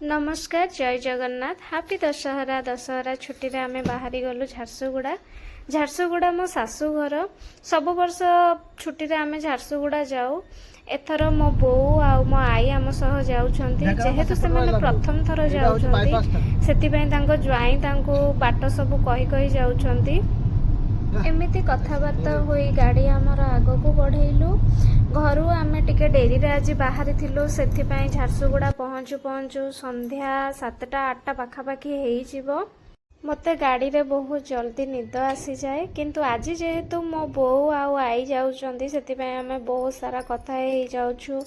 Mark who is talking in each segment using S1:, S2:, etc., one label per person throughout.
S1: नमस्कार जय जगन्नाथ हापी दशहरा दशहरा छुट्टी रे आमे बाहरी गलु झारसुगुड़ा झारसुगुड़ा मो सासू घर सब वर्ष छुट्टी रे आमे झारसुगुड़ा जाऊ एथर मो बो आ मो आई आम सह जाउछंती जेहेतु से माने प्रथम थर जाउछंती सेति पय तांको ज्वाई तांको बाट सब कहि कहि जाउछंती एमिति कथबार्ता होई गाड़ी आमर आगको बढ़ेलु घर आमे टिके डेरी रे आज बाहरी थिलु सेति पय झारसुगुड़ा पहुँचु पहुँचु संध्या 7टा 8टा पाखापाखी हेई जिवो मते गाड़ी रे बहुत जल्दी निद आसी जाए किंतु आज जेहेतु मो बो आउ आई जाउछंती सेति पय आमे बहुत सारा कथा हेई जाउछु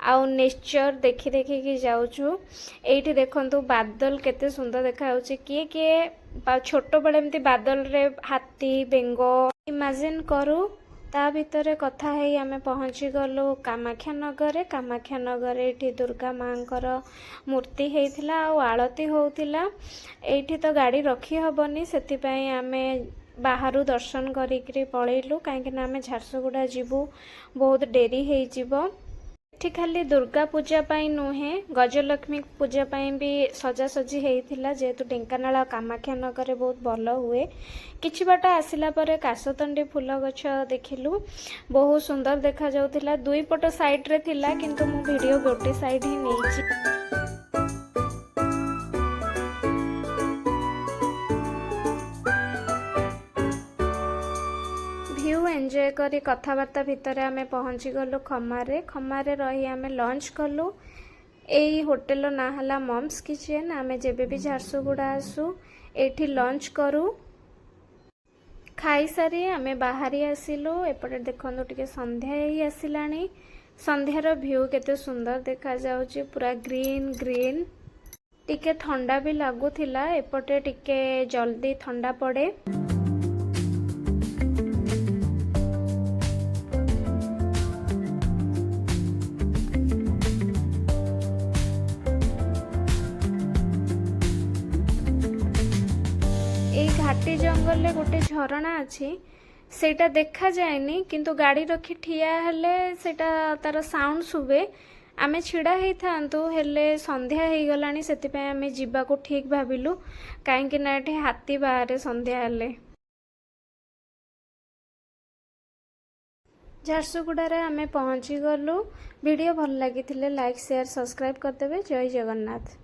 S1: आउ नेचर देखि देखि कि जाउछु एठी देखंतु बादल केते सुंदर देखा होछि किए छोट बड़े एमती बादल रे हाथी बेंगो इमेजिन करू ता भितर कथा है आमे पहुँची गलु कामाख्या नगर एठी दुर्गा मांकर मूर्ति हेइथिला आ आलती होउथिला एठी तो गाड़ी रखी हबनी सेति पय आमे बाहरु दर्शन करिकरी पळेलु काहेकि ना आमे झारसुगुड़ा जीवु बहुत डेरी हेइ जिवो एठी खाली दुर्गा पूजा पाई नुहे गजलक्ष्मी पूजा पाई भी सजासजी हेइथिला जेहेतु ढेंकानाल कामाख्या नगर बहुत भल हुए किछि बाट आसिला परे कासतंडी फूल गछ देखिलु बहुत सुंदर देखा जाउथिला दुई पट साइड रे थिला किंतु मु वीडियो गोटे साइड ही नेछि एंजॉय करी कथबार्ता भितर आमे पहुँची गलु खमारे रही आमे लंच कलु एई होटल ना हला मम्स किचन आमे जेबे भी झारसुगुड़ा आसु एठी लंच करू खाई सारी आमे बाहरी आसिलु एपटे देखंतु टिके संध्या ही आसिलानी संध्यार व्यू केते सुंदर देखा जाउची पूरा ग्रीन ग्रीन टिके ठंडा भी लागुथिला एपटे टिके जल्दी ठंडा पड़े घाटी जंगल ले गोटे झरणा अच्छी सेटा देखा जाएनी किंतु गाड़ी रखी ठिया हेले सेटा तार साउंड सुबे आमे छिड़ा हेई थांतु हेले संध्या हेई गलानी सेति पे आमे जिबा को ठीक भाबिलु काहे कि ना एठी हाथी बाहरे संध्या हेले झारसुगुड़ा रे आमे पहुँची गलु वीडियो भल लागिथिले लाइक शेयर सब्सक्राइब करदेबे जय जगन्नाथ।